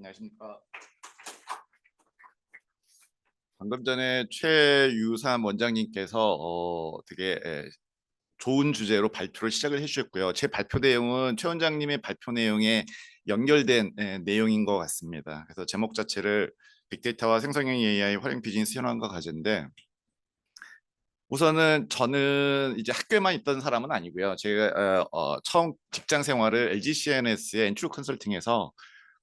안녕하십니까. 방금 전에 최유삼 원장님께서 되게 좋은 주제로 발표를 시작을 해주셨고요. 제 발표 내용은 최 원장님의 발표 내용에 연결된 내용인 것 같습니다. 그래서 제목 자체를 빅데이터와 생성형 AI 활용 비즈니스 현황과 과제인데, 우선은 저는 이제 학교에만 있던 사람은 아니고요. 제가 처음 직장 생활을 LG CNS의 엔트루 컨설팅에서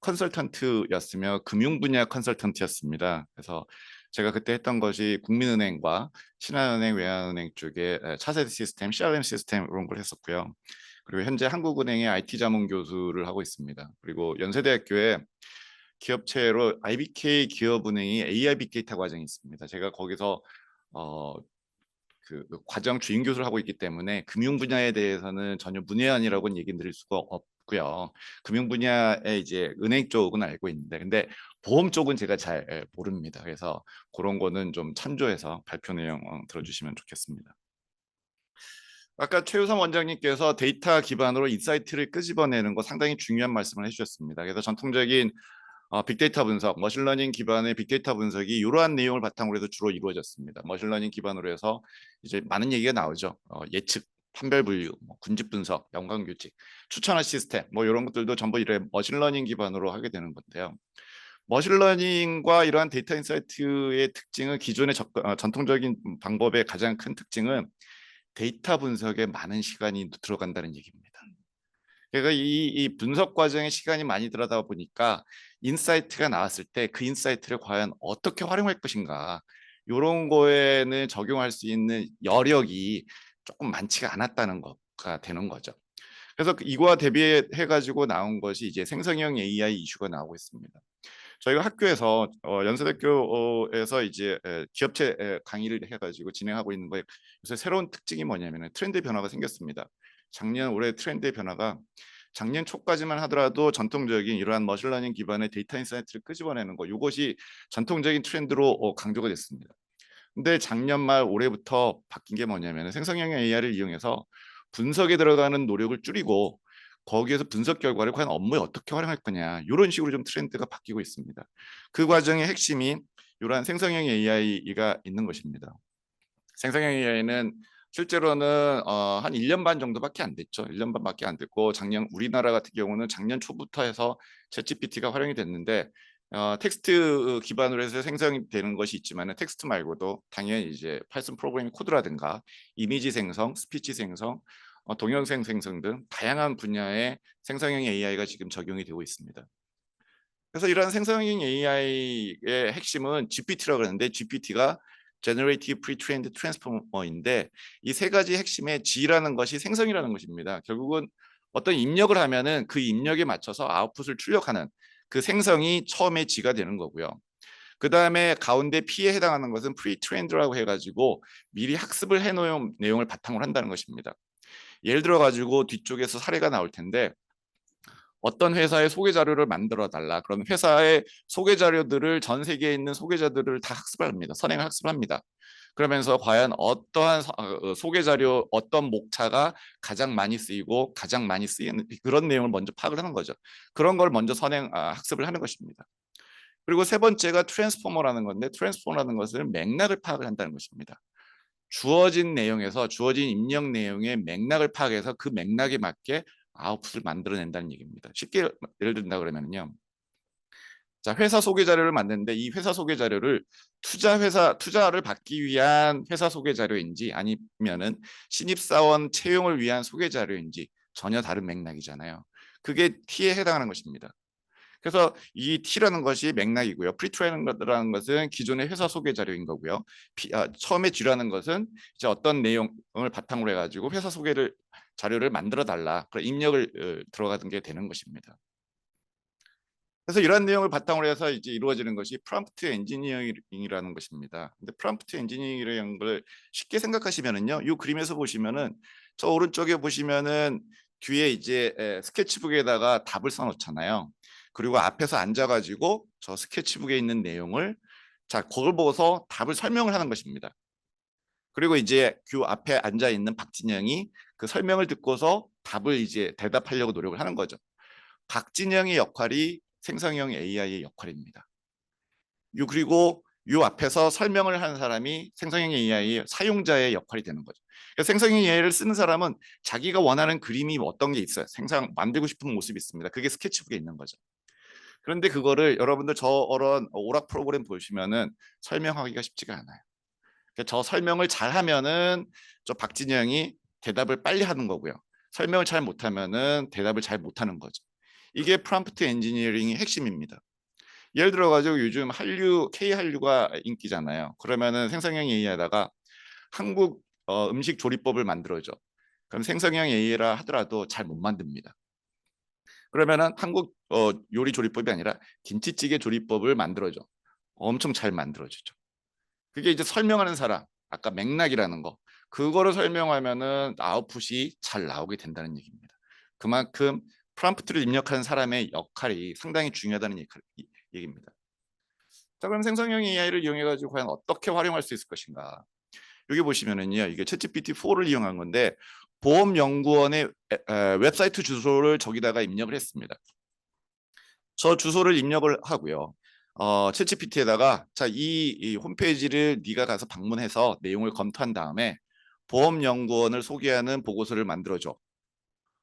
컨설턴트였으며 금융 분야 컨설턴트였습니다. 그래서 제가 그때 했던 것이 국민은행과 신한은행, 외환은행 쪽에 차세대 시스템, CRM 시스템 이런 걸 했었고요. 그리고 현재 한국은행의 IT 자문 교수를 하고 있습니다. 그리고 연세대학교에 기업체로 IBK 기업은행이 AI 빅데이터 과정이 있습니다. 제가 거기서 어, 그 과정 주임 교수를 하고 있기 때문에 금융 분야에 대해서는 전혀 문외한이라고는 얘기 드릴 수가 없고요. 금융 분야에 이제 은행 쪽은 알고 있는데, 근데 보험 쪽은 제가 잘 모릅니다. 그래서 그런 거는 좀 참조해서 발표 내용 들어주시면 좋겠습니다. 아까 최우선 원장님께서 데이터 기반으로 인사이트를 끄집어내는 거 상당히 중요한 말씀을 해주셨습니다. 그래서 전통적인 빅데이터 분석, 머신러닝 기반의 빅데이터 분석이 이러한 내용을 바탕으로 해서 주로 이루어졌습니다. 머신러닝 기반으로 해서 이제 많은 얘기가 나오죠. 예측, 판별 분류, 군집 분석, 연관 규칙, 추천화 시스템, 이런 것들도 전부 이래 머신러닝 기반으로 하게 되는 건데요. 머신러닝과 이러한 데이터 인사이트의 특징은 기존의 전통적인 방법의 가장 큰 특징은 데이터 분석에 많은 시간이 들어간다는 얘기입니다. 그러니까 이 분석 과정에 시간이 많이 들어가다 보니까 인사이트가 나왔을 때 그 인사이트를 과연 어떻게 활용할 것인가, 이런 거에는 적용할 수 있는 여력이 조금 많지가 않았다는 거가 되는 거죠. 그래서 이거와 대비해 가지고 나온 것이 이제 생성형 AI 이슈가 나오고 있습니다. 저희가 학교에서 연세대학교에서 이제 기업체 강의를 해가지고 진행하고 있는 거에 요새 새로운 특징이 뭐냐면 트렌드 변화가 생겼습니다. 작년 올해 트렌드의 변화가, 작년 초까지만 하더라도 전통적인 이러한 머신러닝 기반의 데이터 인사이트를 끄집어내는 거, 이것이 전통적인 트렌드로 강조가 됐습니다. 근데 작년 말 올해부터 바뀐 게 뭐냐면 생성형 AI를 이용해서 분석에 들어가는 노력을 줄이고 거기에서 분석 결과를 과연 업무에 어떻게 활용할 거냐, 이런 식으로 좀 트렌드가 바뀌고 있습니다. 그 과정의 핵심이 이러한 생성형 AI가 있는 것입니다. 생성형 AI는 실제로는 한 1년 반 정도밖에 안 됐죠. 1년 반밖에 안 됐고, 작년 우리나라 같은 경우는 작년 초부터 해서 챗GPT가 활용이 됐는데, 텍스트 기반으로 해서 생성이 되는 것이 있지만 텍스트 말고도 당연히 이제 파이썬 프로그래밍 코드라든가 이미지 생성, 스피치 생성, 동영상 생성 등 다양한 분야의 생성형 AI가 지금 적용이 되고 있습니다. 그래서 이러한 생성형 AI의 핵심은 GPT라고 그러는데, GPT가 Generative Pre-trained Transformer인데, 이 세 가지 핵심의 G라는 것이 생성이라는 것입니다. 결국은 어떤 입력을 하면은 그 입력에 맞춰서 아웃풋을 출력하는 그 생성이 처음에 G가 되는 거고요. 그 다음에 가운데 P에 해당하는 것은 Pre-trained라고 해가지고 미리 학습을 해놓은 내용을 바탕으로 한다는 것입니다. 예를 들어 가지고 뒤쪽에서 사례가 나올 텐데, 어떤 회사의 소개 자료를 만들어 달라. 그럼 회사의 소개 자료들을, 전 세계에 있는 소개자들을 다 학습을 합니다. 선행을 학습을 합니다. 그러면서 과연 어떠한 소개 자료, 어떤 목차가 가장 많이 쓰이고 가장 많이 쓰이는 그런 내용을 먼저 파악을 하는 거죠. 그런 걸 먼저 학습을 하는 것입니다. 그리고 세 번째가 트랜스포머라는 건데, 트랜스포머라는 것은 맥락을 파악을 한다는 것입니다. 주어진 내용에서, 주어진 입력 내용의 맥락을 파악해서 그 맥락에 맞게 아웃풋을 만들어낸다는 얘기입니다. 쉽게 예를 든다 그러면요, 자, 회사 소개 자료를 만드는데 이 회사 소개 자료를 투자를 받기 위한 회사 소개 자료인지 아니면은 신입사원 채용을 위한 소개 자료인지 전혀 다른 맥락이잖아요. 그게 T에 해당하는 것입니다. 그래서 이 T라는 것이 맥락이고요. 프리트라는 것은 기존의 회사 소개 자료인 거고요. 처음에 G라는 것은 이제 어떤 내용을 바탕으로 해가지고 회사 소개를 자료를 만들어 달라, 그런 입력을 들어가는 게 되는 것입니다. 그래서 이러한 내용을 바탕으로 해서 이제 이루어지는 것이 프롬프트 엔지니어링이라는 것입니다. 근데 프롬프트 엔지니어링이라는 걸 쉽게 생각하시면은요, 이 그림에서 보시면은 저 오른쪽에 보시면은 뒤에 이제 스케치북에다가 답을 써놓잖아요. 그리고 앞에서 앉아가지고 저 스케치북에 있는 내용을, 자, 그걸 보고서 답을 설명을 하는 것입니다. 그리고 이제 그 앞에 앉아 있는 박진영이 그 설명을 듣고서 답을 이제 대답하려고 노력을 하는 거죠. 박진영의 역할이 생성형 AI의 역할입니다. 그리고 요 앞에서 설명을 하는 사람이 생성형 AI 사용자의 역할이 되는 거죠. 그러니까 생성형 AI를 쓰는 사람은 자기가 원하는 그림이 어떤 게 있어요. 만들고 싶은 모습이 있습니다. 그게 스케치북에 있는 거죠. 그런데 그거를 여러분들 저런 오락 프로그램 보시면은 설명하기가 쉽지가 않아요. 그러니까 저 설명을 잘하면은 저 박진영이 대답을 빨리 하는 거고요. 설명을 잘 못하면은 대답을 잘 못하는 거죠. 이게 프롬프트 엔지니어링의 핵심입니다. 예를 들어 가지고 요즘 K 한류가 인기잖아요. 그러면은 생성형 AI에다가 한국 음식 조리법을 만들어줘. 그럼 생성형 AI라 하더라도 잘 못 만듭니다. 그러면은 한국 요리 조리법이 아니라 김치찌개 조리법을 만들어줘. 엄청 잘 만들어주죠. 그게 이제 설명하는 사람, 아까 맥락이라는 거, 그거를 설명하면은 아웃풋이 잘 나오게 된다는 얘기입니다. 그만큼 프롬프트를 입력하는 사람의 역할이 상당히 중요하다는 얘기입니다. 자, 그럼 생성형 AI를 이용해 가지고 과연 어떻게 활용할 수 있을 것인가? 여기 보시면은요, 이게 챗GPT-4를 이용한 건데 보험연구원의 웹사이트 주소를 저기다가 입력을 했습니다. 저 주소를 입력을 하고요. 챗GPT에다가 자, 이 홈페이지를 네가 가서 방문해서 내용을 검토한 다음에 보험연구원을 소개하는 보고서를 만들어줘.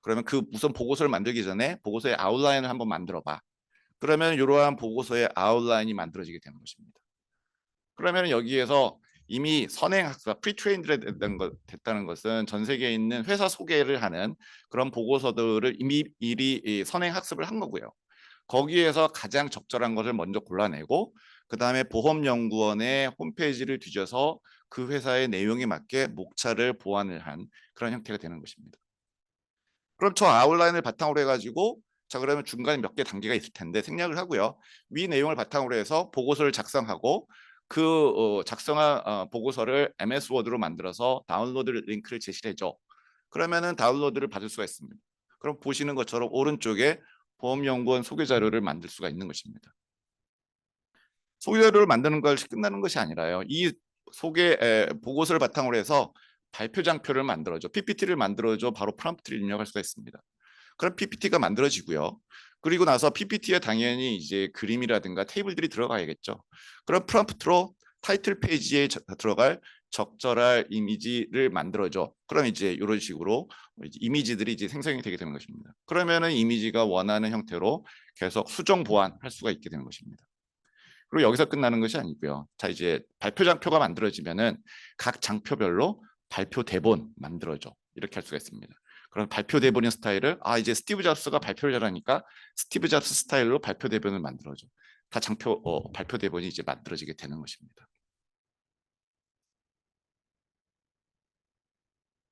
그러면 그 우선 보고서를 만들기 전에 보고서의 아웃라인을 한번 만들어봐. 그러면 이러한 보고서의 아웃라인이 만들어지게 되는 것입니다. 그러면 여기에서 이미 선행학습, 프리트레인드 됐다는 것은 전 세계에 있는 회사 소개를 하는 그런 보고서들을 이미 미리 선행학습을 한 거고요. 거기에서 가장 적절한 것을 먼저 골라내고 그다음에 보험연구원의 홈페이지를 뒤져서 그 회사의 내용에 맞게 목차를 보완을 한 그런 형태가 되는 것입니다. 그럼 저 아웃라인을 바탕으로 해가지고 자, 그러면 중간에 몇 개 단계가 있을 텐데 생략을 하고요. 위 내용을 바탕으로 해서 보고서를 작성하고 그 작성한 보고서를 MS 워드로 만들어서 다운로드 링크를 제시를 해줘. 그러면은 다운로드를 받을 수가 있습니다. 그럼 보시는 것처럼 오른쪽에 보험연구원 소개 자료를 만들 수가 있는 것입니다. 소개 자료를 만드는 것이 끝나는 것이 아니라요. 이 보고서를 바탕으로 해서 발표 장표를 만들어줘. PPT를 만들어줘. 바로 프롬프트를 입력할 수가 있습니다. 그럼 PPT가 만들어지고요. 그리고 나서 PPT에 당연히 이제 그림이라든가 테이블들이 들어가야겠죠. 그럼 프롬프트로 타이틀 페이지에 들어갈 적절한 이미지를 만들어줘. 그럼 이제 이런 식으로 이미지들이 이제 생성이 되게 되는 것입니다. 그러면은 이미지가 원하는 형태로 계속 수정 보완할 수가 있게 되는 것입니다. 그리고 여기서 끝나는 것이 아니고요. 자, 이제 발표 장표가 만들어지면은 각 장표별로 발표 대본 만들어줘. 이렇게 할 수가 있습니다. 그럼 발표 대본의 스타일을 이제 스티브 잡스가 발표를 잘하니까 스티브 잡스 스타일로 발표 대본을 만들어줘. 다 발표 대본이 이제 만들어지게 되는 것입니다.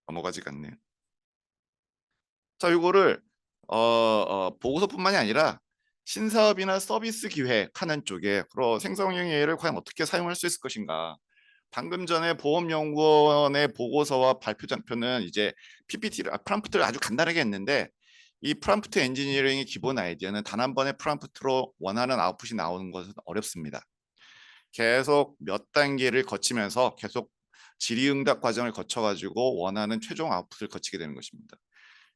넘어가지가 않네요. 자, 이거를 보고서뿐만이 아니라 신사업이나 서비스 기획하는 쪽에 그런 생성형 AI를 과연 어떻게 사용할 수 있을 것인가. 방금 전에 보험연구원의 보고서와 발표 장표는 이제 프롬프트를 아주 간단하게 했는데 이 프롬프트 엔지니어링의 기본 아이디어는 단 한 번의 프롬프트로 원하는 아웃풋이 나오는 것은 어렵습니다. 계속 몇 단계를 거치면서 계속 질의응답 과정을 거쳐가지고 원하는 최종 아웃풋을 거치게 되는 것입니다.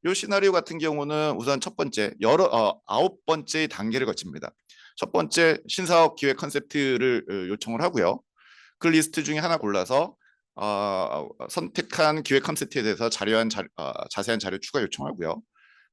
이 시나리오 같은 경우는 우선 첫 번째 9번째 단계를 거칩니다. 첫 번째 신사업 기획 컨셉트를 요청을 하고요. 그 리스트 중에 하나 골라서 선택한 기획 컨셉트에 대해서 자세한 자료 추가 요청하고요.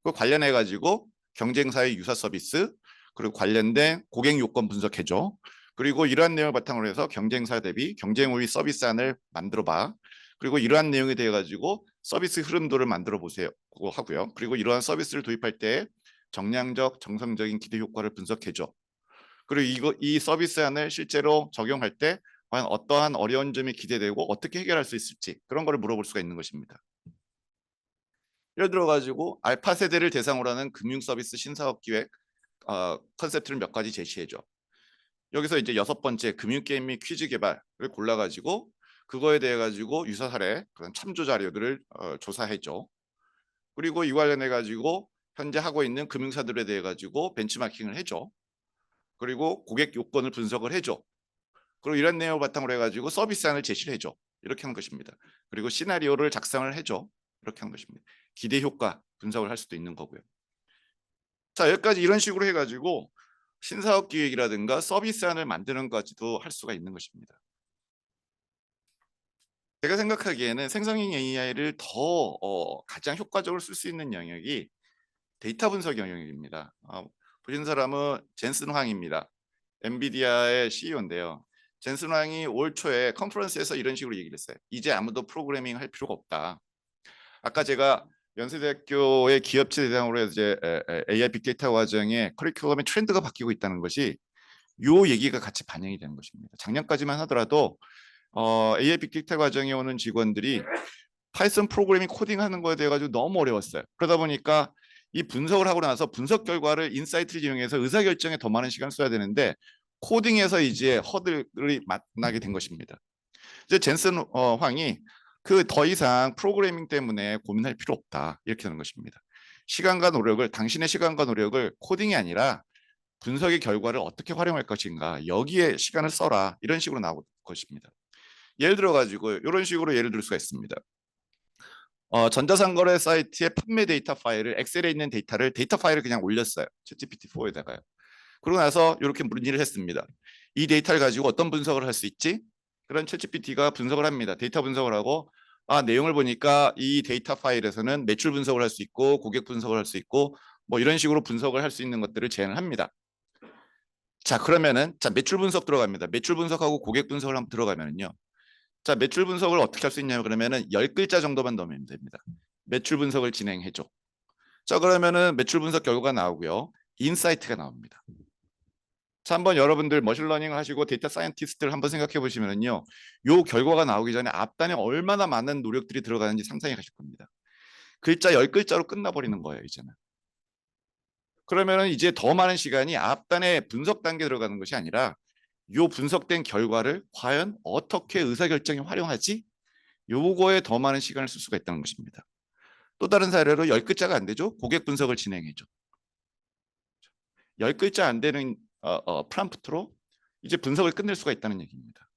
그 관련해 가지고 경쟁사의 유사 서비스 그리고 관련된 고객 요건 분석해줘. 그리고 이러한 내용을 바탕으로 해서 경쟁사 대비 경쟁 우위 서비스안을 만들어 봐. 그리고 이러한 내용에 대해 가지고 서비스 흐름도를 만들어 보세요 하고요. 그리고 이러한 서비스를 도입할 때 정량적 정성적인 기대 효과를 분석해줘. 그리고 이 서비스안을 실제로 적용할 때 과연 어떠한 어려운 점이 기대되고 어떻게 해결할 수 있을지 그런 거를 물어볼 수가 있는 것입니다. 예를 들어 가지고 알파 세대를 대상으로 하는 금융 서비스 신사업 기획 컨셉트를 몇 가지 제시해줘. 여기서 이제 6번째 금융 게임 및 퀴즈 개발을 골라 가지고 그거에 대해 가지고 유사 사례 그런 참조 자료들을 조사해줘. 그리고 이 관련해 가지고 현재 하고 있는 금융사들에 대해 가지고 벤치마킹을 해줘. 그리고 고객 요건을 분석을 해줘. 그리고 이런 내용을 바탕으로 해가지고 서비스안을 제시를 해줘. 이렇게 하는 것입니다. 그리고 시나리오를 작성을 해줘. 이렇게 하는 것입니다. 기대 효과 분석을 할 수도 있는 거고요. 자, 여기까지 이런 식으로 해가지고 신사업 기획이라든가 서비스안을 만드는 것까지도 할 수가 있는 것입니다. 제가 생각하기에는 생성형 AI를 더 가장 효과적으로 쓸 수 있는 영역이 데이터 분석 영역입니다. 보신 사람은 젠슨 황입니다. 엔비디아의 CEO인데요. 젠슨 황이 올 초에 컨퍼런스에서 이런 식으로 얘기를 했어요. 이제 아무도 프로그래밍 할 필요가 없다. 아까 제가 연세대학교의 기업체 대상으로 이제 AI 빅데이터 과정의 커리큘럼의 트렌드가 바뀌고 있다는 것이 요 얘기가 같이 반영이 되는 것입니다. 작년까지만 하더라도 AI 빅데이터 과정에 오는 직원들이 파이썬 프로그래밍 코딩하는 거에 대해 가지고 너무 어려웠어요. 그러다 보니까 이 분석을 하고 나서 분석 결과를 인사이트를 이용해서 의사결정에 더 많은 시간을 써야 되는데 코딩에서 이제 허들이 만나게 된 것입니다. 이제 젠슨 황이 그 더 이상 프로그래밍 때문에 고민할 필요 없다 이렇게 하는 것입니다. 시간과 노력을 당신의 시간과 노력을 코딩이 아니라 분석의 결과를 어떻게 활용할 것인가 여기에 시간을 써라 이런 식으로 나올 것입니다. 예를 들어 가지고 이런 식으로 예를 들 수가 있습니다. 전자상거래 사이트의 판매 데이터 파일을 엑셀에 있는 데이터 파일을 그냥 올렸어요. GPT-4에다가요. 그러고 나서 이렇게 문의를 했습니다. 이 데이터를 가지고 어떤 분석을 할 수 있지? 그런 챗GPT가 분석을 합니다. 데이터 분석을 하고 내용을 보니까 이 데이터 파일에서는 매출 분석을 할 수 있고 고객 분석을 할 수 있고 뭐 이런 식으로 분석을 할 수 있는 것들을 제안을 합니다. 자 그러면은 매출 분석 들어갑니다. 매출 분석하고 고객 분석을 한번 들어가면은요. 자 매출 분석을 어떻게 할 수 있냐면 그러면은 10글자 정도만 넣으면 됩니다. 매출 분석을 진행해줘. 자 그러면은 매출 분석 결과가 나오고요. 인사이트가 나옵니다. 자, 한번 여러분들 머신러닝을 하시고 데이터 사이언티스트를 한번 생각해 보시면은요. 요 결과가 나오기 전에 앞단에 얼마나 많은 노력들이 들어가는지 상상해 가실 겁니다. 글자 10글자로 끝나버리는 거예요, 이제는. 그러면은 이제 더 많은 시간이 앞단에 분석 단계 들어가는 것이 아니라 요 분석된 결과를 과연 어떻게 의사결정에 활용하지? 요거에 더 많은 시간을 쓸 수가 있다는 것입니다. 또 다른 사례로 10글자가 안 되죠? 고객 분석을 진행해줘. 10글자 안 되는 프롬프트로 이제 분석을 끝낼 수가 있다는 얘기입니다.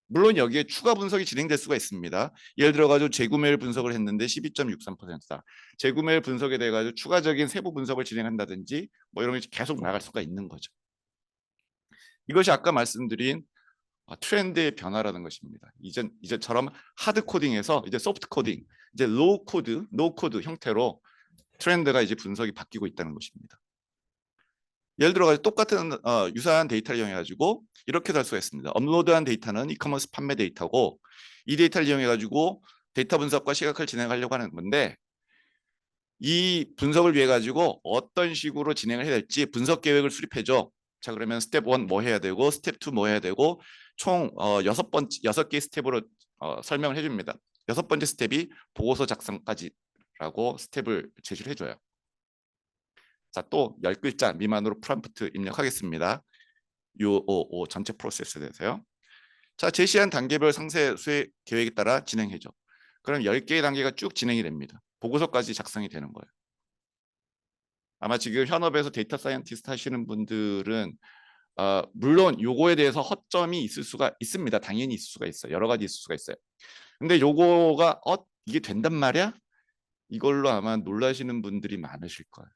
물론 여기에 추가 분석이 진행될 수가 있습니다. 예를 들어 가지고 재구매율 분석을 했는데 12.63%다. 재구매율 분석에 대해 가지고 추가적인 세부 분석을 진행한다든지 뭐 이런 게 계속 나갈 수가 있는 거죠. 이것이 아까 말씀드린 트렌드의 변화라는 것입니다. 이제처럼 하드 코딩에서 이제 소프트 코딩, 이제 로우 코드, 노 코드 형태로 트렌드가 이제 분석이 바뀌고 있다는 것입니다. 예를 들어 가지고 똑같은 유사한 데이터를 이용해 가지고 이렇게도 할 수가 있습니다. 업로드한 데이터는 이커머스 판매 데이터고 이 데이터를 이용해 가지고 데이터 분석과 시각을 진행하려고 하는 건데 이 분석을 위해 가지고 어떤 식으로 진행을 해야 될지 분석 계획을 수립해 줘. 자 그러면 스텝 1 뭐 해야 되고 스텝 2 뭐 해야 되고 총 6개 스텝으로 설명을 해 줍니다. 6번째 스텝이 보고서 작성까지라고 스텝을 제시를 해 줘요. 자, 또 10글자 미만으로 프롬프트 입력하겠습니다. 요 전체 프로세스에 대해서요. 자, 제시한 단계별 상세 수행 계획에 따라 진행해줘. 그럼 10개의 단계가 쭉 진행이 됩니다. 보고서까지 작성이 되는 거예요. 아마 지금 현업에서 데이터 사이언티스트 하시는 분들은 물론 요거에 대해서 허점이 있을 수가 있습니다. 당연히 있을 수가 있어요. 여러 가지 있을 수가 있어요. 근데 요거가 이게 된단 말이야? 이걸로 아마 놀라시는 분들이 많으실 거예요.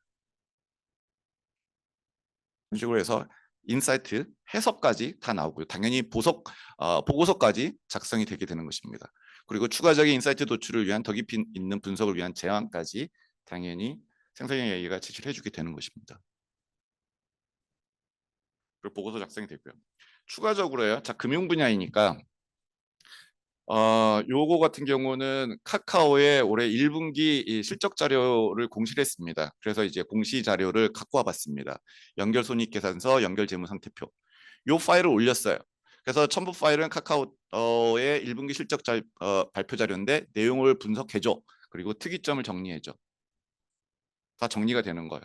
이런 식으로 해서 인사이트, 해석까지 다 나오고요. 당연히 보고서까지 작성이 되게 되는 것입니다. 그리고 추가적인 인사이트 도출을 위한 더 깊이 있는 분석을 위한 제안까지 당연히 생성형 AI가 제시를 해주게 되는 것입니다. 그리고 보고서 작성이 되고요. 추가적으로요. 자, 금융 분야이니까 요거 같은 경우는 카카오의 올해 1분기 실적 자료를 공시를 했습니다. 그래서 이제 공시 자료를 갖고 와봤습니다. 연결 손익계산서, 연결 재무상태표. 요 파일을 올렸어요. 그래서 첨부 파일은 카카오의 1분기 실적 발표 자료인데 내용을 분석해줘. 그리고 특이점을 정리해줘. 다 정리가 되는 거예요.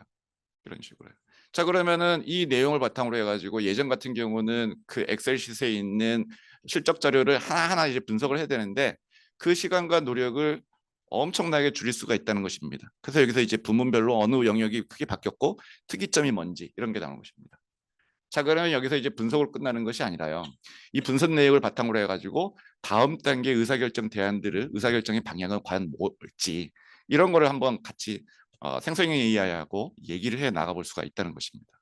이런 식으로. 자 그러면은 이 내용을 바탕으로 해가지고 예전 같은 경우는 그 엑셀 시트에 있는 실적 자료를 하나하나 이제 분석을 해야 되는데 그 시간과 노력을 엄청나게 줄일 수가 있다는 것입니다. 그래서 여기서 이제 부문별로 어느 영역이 크게 바뀌었고 특이점이 뭔지 이런 게 나오는 것입니다. 자 그러면 여기서 이제 분석을 끝나는 것이 아니라요. 이 분석 내역을 바탕으로 해가지고 다음 단계 의사결정의 방향은 과연 뭘지 이런 거를 한번 같이 생성형 AI하고 얘기를 해 나가볼 수가 있다는 것입니다.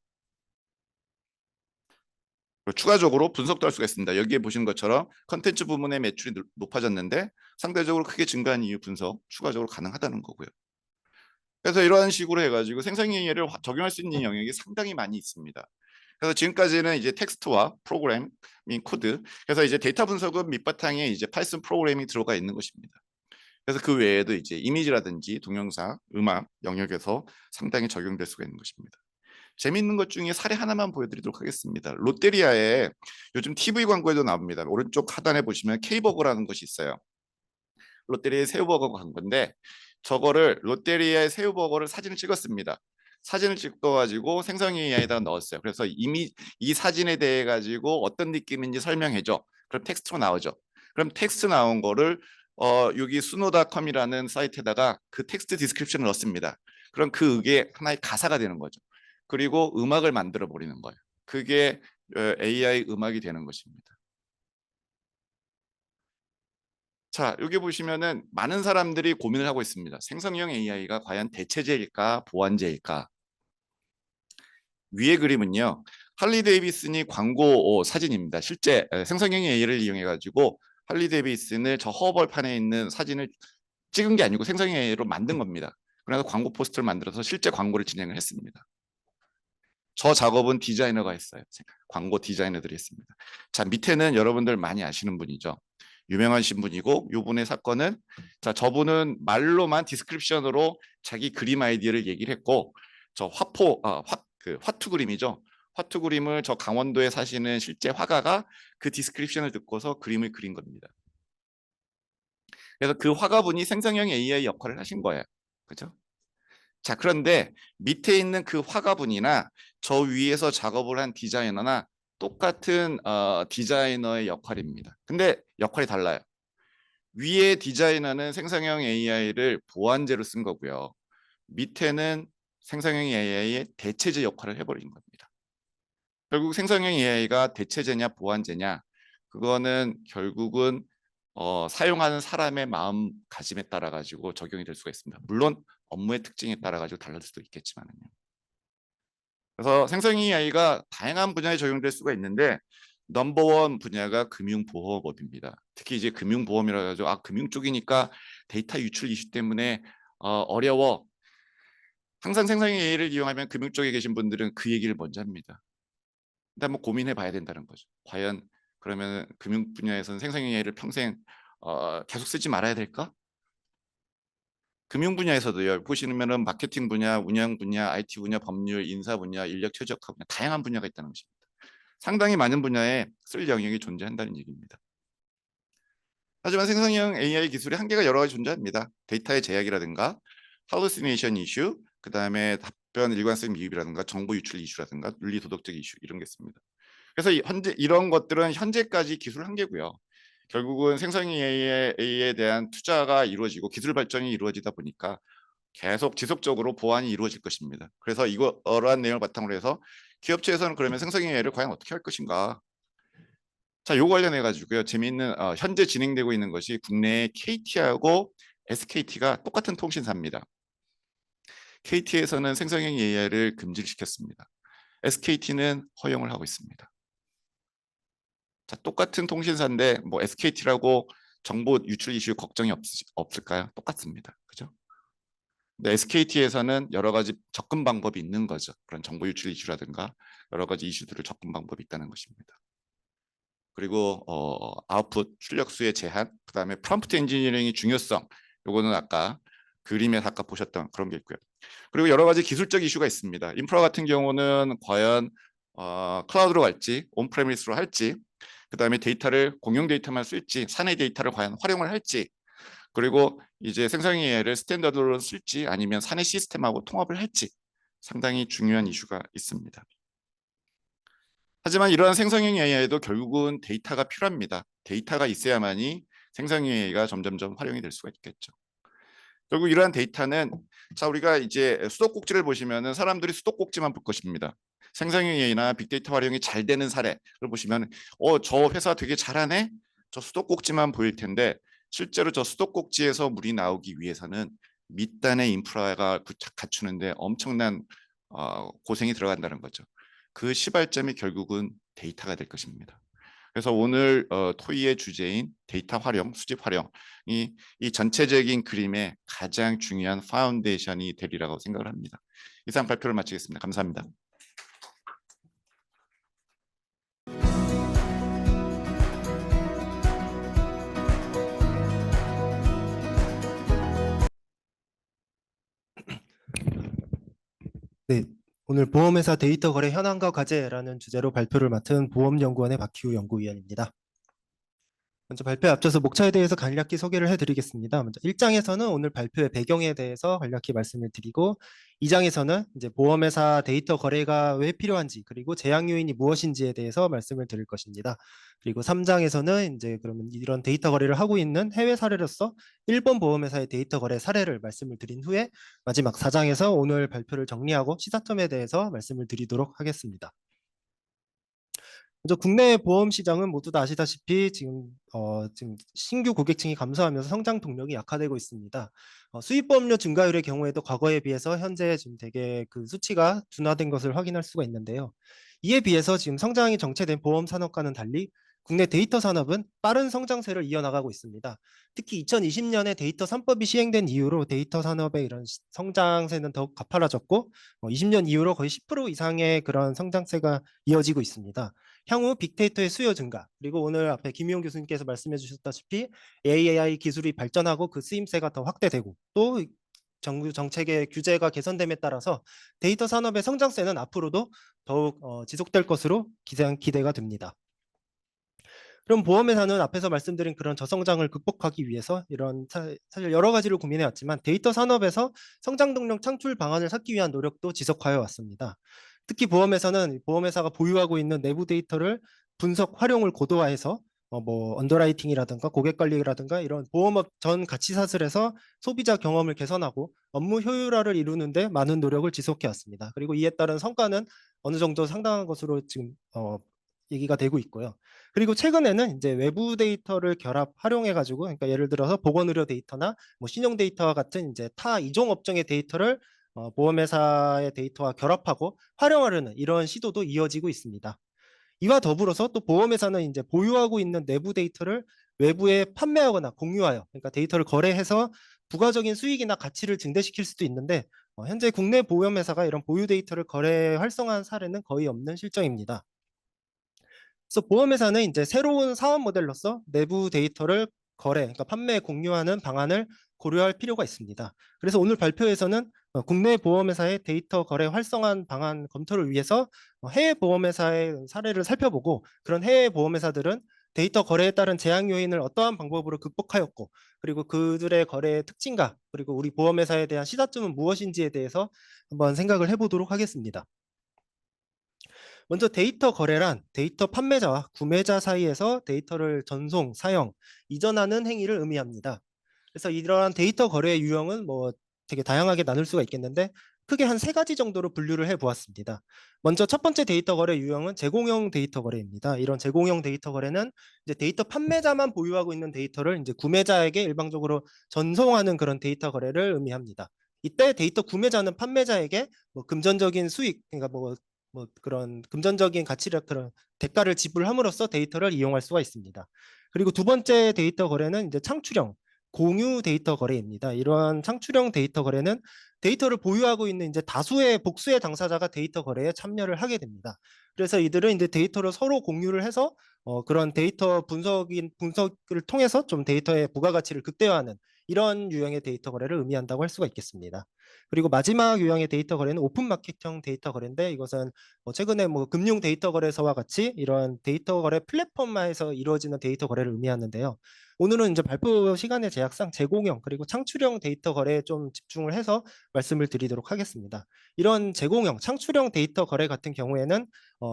그리고 추가적으로 분석도 할 수가 있습니다. 여기에 보시는 것처럼 컨텐츠 부문의 매출이 높아졌는데 상대적으로 크게 증가한 이유 분석 추가적으로 가능하다는 거고요. 그래서 이러한 식으로 해가지고 생성AI를 적용할 수 있는 영역이 상당히 많이 있습니다. 그래서 지금까지는 이제 텍스트와 프로그래밍 코드, 그래서 이제 데이터 분석은 밑바탕에 이제 파이썬 프로그래밍이 들어가 있는 것입니다. 그래서 그 외에도 이제 이미지라든지 동영상, 음악 영역에서 상당히 적용될 수가 있는 것입니다. 재미있는 것 중에 사례 하나만 보여드리도록 하겠습니다. 롯데리아에 요즘 TV 광고에도 나옵니다. 오른쪽 하단에 보시면 K버거라는 것이 있어요. 롯데리아의 새우버거가 간 건데 저거를 롯데리아의 새우버거를 사진을 찍었습니다. 사진을 찍어가지고 생성 AI에다 넣었어요. 그래서 이미 이 사진에 대해 가지고 어떤 느낌인지 설명해줘. 그럼 텍스트로 나오죠. 그럼 텍스트 나온 거를 여기 수노닷컴이라는 사이트에다가 그 텍스트 디스크립션을 넣습니다. 그럼 그게 하나의 가사가 되는 거죠. 그리고 음악을 만들어 버리는 거예요. 그게 AI 음악이 되는 것입니다. 자, 여기 보시면은 많은 사람들이 고민을 하고 있습니다. 생성형 AI가 과연 대체제일까, 보완제일까? 위의 그림은요, 할리 데이비슨이 광고 사진입니다. 실제 생성형 AI를 이용해 가지고 할리 데이비슨을 저 허벌판에 있는 사진을 찍은 게 아니고 생성형 AI로 만든 겁니다. 그래서 광고 포스터를 만들어서 실제 광고를 진행을 했습니다. 저 작업은 디자이너가 했어요. 광고 디자이너들이 했습니다. 자, 밑에는 여러분들 많이 아시는 분이죠. 유명하신 분이고 요분의 사건은 자, 저분은 말로만 디스크립션으로 자기 그림 아이디어를 얘기를 했고 저 화투 그림이죠. 화투 그림을 저 강원도에 사시는 실제 화가가 그 디스크립션을 듣고서 그림을 그린 겁니다. 그래서 그 화가분이 생성형 AI 역할을 하신 거예요. 그죠? 자, 그런데 밑에 있는 그 화가분이나 저 위에서 작업을 한 디자이너나 똑같은 디자이너의 역할입니다. 근데 역할이 달라요. 위에 디자이너는 생성형 AI를 보완제로 쓴 거고요. 밑에는 생성형 AI의 대체제 역할을 해버린 겁니다. 결국 생성형 AI가 대체제냐 보완제냐 그거는 결국은 사용하는 사람의 마음가짐에 따라 가지고 적용이 될 수가 있습니다. 물론 업무의 특징에 따라 가지고 달라질 수도 있겠지만요. 그래서 생성 AI가 다양한 분야에 적용될 수가 있는데 넘버원 분야가 금융보험업입니다. 특히 이제 금융보험이라 가지고 금융 쪽이니까 데이터 유출 이슈 때문에 어려워. 항상 생성 AI를 이용하면 금융 쪽에 계신 분들은 그 얘기를 먼저 합니다. 근데 한번 고민해 봐야 된다는 거죠. 과연 그러면 금융 분야에서는 생성 AI를 평생 계속 쓰지 말아야 될까? 금융 분야에서도요. 보시면은 마케팅 분야, 운영 분야, IT 분야, 법률, 인사 분야, 인력 최적화 분야 다양한 분야가 있다는 것입니다. 상당히 많은 분야에 쓸 영역이 존재한다는 얘기입니다. 하지만 생성형 AI 기술의 한계가 여러 가지 존재합니다. 데이터의 제약이라든가 hallucination 이슈, 그다음에 답변 일관성 미흡이라든가 정보 유출 이슈라든가 윤리 도덕적 이슈 이런 게 있습니다. 그래서 현재 이런 것들은 현재까지 기술 한계고요. 결국은 생성 AI에 대한 투자가 이루어지고 기술 발전이 이루어지다 보니까 계속 지속적으로 보완이 이루어질 것입니다. 그래서 이러한 내용을 바탕으로 해서 기업체에서는 그러면 생성 AI를 과연 어떻게 할 것인가? 자, 요거 관련해 가지고요. 재미있는 현재 진행되고 있는 것이 국내의 KT하고 SKT가 똑같은 통신사입니다. KT에서는 생성형 AI를 금지를 시켰습니다. SKT는 허용을 하고 있습니다. 자, 똑같은 통신사인데 뭐 SKT라고 정보 유출 이슈 걱정이 없을까요? 똑같습니다. 그죠? 근데 SKT에서는 여러 가지 접근 방법이 있는 거죠. 그런 정보 유출 이슈라든가 여러 가지 이슈들을 접근 방법이 있다는 것입니다. 그리고 아웃풋 출력수의 제한, 그다음에 프롬프트 엔지니어링의 중요성. 요거는 아까 그림에 아까 보셨던 그런 게 있고요. 그리고 여러 가지 기술적 이슈가 있습니다. 인프라 같은 경우는 과연 클라우드로 갈지, 온프레미스로 할지, 그다음에 데이터를 공용 데이터만 쓸지, 사내 데이터를 과연 활용을 할지, 그리고 이제 생성 AI를 스탠더드로 쓸지 아니면 사내 시스템하고 통합을 할지 상당히 중요한 이슈가 있습니다. 하지만 이러한 생성형 AI에도 결국은 데이터가 필요합니다. 데이터가 있어야만이 생성형 AI가 점점점 활용이 될 수가 있겠죠. 결국 이러한 데이터는 자 우리가 이제 수도꼭지를 보시면은 사람들이 수도꼭지만 볼 것입니다. 생성형 AI나 빅데이터 활용이 잘 되는 사례를 보시면 저 회사 되게 잘하네. 저 수도꼭지만 보일 텐데 실제로 저 수도꼭지에서 물이 나오기 위해서는 밑단의 인프라가 갖추는데 엄청난 고생이 들어간다는 거죠. 그 시발점이 결국은 데이터가 될 것입니다. 그래서 오늘 토의의 주제인 데이터 활용, 수집 활용이 이 전체적인 그림의 가장 중요한 파운데이션이 되리라고 생각을 합니다. 이상 발표를 마치겠습니다. 감사합니다. 네, 오늘 보험회사 데이터 거래 현황과 과제라는 주제로 발표를 맡은 보험연구원의 박희우 연구위원입니다. 먼저 발표에 앞서서 목차에 대해서 간략히 소개를 해드리겠습니다. 먼저 1장에서는 오늘 발표의 배경에 대해서 간략히 말씀을 드리고 2장에서는 이제 보험회사 데이터 거래가 왜 필요한지 그리고 제약 요인이 무엇인지에 대해서 말씀을 드릴 것입니다. 그리고 3장에서는 이제 그러면 이런 데이터 거래를 하고 있는 해외 사례로서 일본 보험회사의 데이터 거래 사례를 말씀을 드린 후에 마지막 4장에서 오늘 발표를 정리하고 시사점에 대해서 말씀을 드리도록 하겠습니다. 먼저 국내 보험 시장은 모두 다 아시다시피 지금 신규 고객층이 감소하면서 성장 동력이 약화되고 있습니다. 수입 보험료 증가율의 경우에도 과거에 비해서 현재 지금 되게 그 수치가 둔화된 것을 확인할 수가 있는데요. 이에 비해서 지금 성장이 정체된 보험 산업과는 달리 국내 데이터 산업은 빠른 성장세를 이어나가고 있습니다. 특히 2020년에 데이터 3법이 시행된 이후로 데이터 산업의 이런 성장세는 더욱 가팔라졌고 20년 이후로 거의 10% 이상의 그런 성장세가 이어지고 있습니다. 향후 빅데이터의 수요 증가, 그리고 오늘 앞에 김희용 교수님께서 말씀해 주셨다시피 AI 기술이 발전하고 그 쓰임새가 더 확대되고 또 정부 정책의 규제가 개선됨에 따라서 데이터 산업의 성장세는 앞으로도 더욱 지속될 것으로 기대가 됩니다. 그럼 보험회사는 앞에서 말씀드린 그런 저성장을 극복하기 위해서 이런 사실 여러 가지를 고민해 왔지만 데이터 산업에서 성장 동력 창출 방안을 찾기 위한 노력도 지속하여 왔습니다. 특히 보험회사는 보험회사가 보유하고 있는 내부 데이터를 분석 활용을 고도화해서 뭐 언더라이팅이라든가 고객 관리라든가 이런 보험업 전 가치 사슬에서 소비자 경험을 개선하고 업무 효율화를 이루는데 많은 노력을 지속해 왔습니다. 그리고 이에 따른 성과는 어느 정도 상당한 것으로 지금 얘기가 되고 있고요. 그리고 최근에는 이제 외부 데이터를 결합 활용해 가지고 그러니까 예를 들어서 보건의료 데이터나 뭐 신용 데이터와 같은 이제 타 이종 업종의 데이터를 보험회사의 데이터와 결합하고 활용하려는 이런 시도도 이어지고 있습니다. 이와 더불어서 또 보험회사는 이제 보유하고 있는 내부 데이터를 외부에 판매하거나 공유하여 그러니까 데이터를 거래해서 부가적인 수익이나 가치를 증대시킬 수도 있는데 현재 국내 보험회사가 이런 보유 데이터를 거래 활성화한 사례는 거의 없는 실정입니다. 그래서 보험회사는 이제 새로운 사업 모델로서 내부 데이터를 거래, 그러니까 판매 공유하는 방안을 고려할 필요가 있습니다. 그래서 오늘 발표에서는 국내 보험회사의 데이터 거래 활성화 방안 검토를 위해서 해외 보험회사의 사례를 살펴보고 그런 해외 보험회사들은 데이터 거래에 따른 제약 요인을 어떠한 방법으로 극복하였고 그리고 그들의 거래의 특징과 그리고 우리 보험회사에 대한 시사점은 무엇인지에 대해서 한번 생각을 해보도록 하겠습니다. 먼저 데이터 거래란 데이터 판매자와 구매자 사이에서 데이터를 전송, 사용, 이전하는 행위를 의미합니다. 그래서 이러한 데이터 거래의 유형은 뭐 되게 다양하게 나눌 수가 있겠는데 크게 한 3가지 정도로 분류를 해 보았습니다. 먼저 첫 번째 데이터 거래 유형은 제공형 데이터 거래입니다. 이런 제공형 데이터 거래는 이제 데이터 판매자만 보유하고 있는 데이터를 이제 구매자에게 일방적으로 전송하는 그런 데이터 거래를 의미합니다. 이때 데이터 구매자는 판매자에게 뭐 금전적인 수익, 그러니까 뭐 그런 금전적인 가치를 그런 대가를 지불함으로써 데이터를 이용할 수가 있습니다. 그리고 두 번째 데이터 거래는 이제 창출형 공유 데이터 거래입니다. 이러한 창출형 데이터 거래는 데이터를 보유하고 있는 이제 다수의 복수의 당사자가 데이터 거래에 참여를 하게 됩니다. 그래서 이들은 이제 데이터를 서로 공유를 해서 그런 데이터 분석을 통해서 좀 데이터의 부가가치를 극대화하는 이런 유형의 데이터 거래를 의미한다고 할 수가 있겠습니다. 그리고 마지막 유형의 데이터 거래는 오픈 마켓형 데이터 거래인데 이것은 최근에 뭐 금융 데이터 거래소와 같이 이런 데이터 거래 플랫폼화에서 이루어지는 데이터 거래를 의미하는데요. 오늘은 이제 발표 시간의 제약상 제공형 그리고 창출형 데이터 거래에 좀 집중을 해서 말씀을 드리도록 하겠습니다. 이런 제공형, 창출형 데이터 거래 같은 경우에는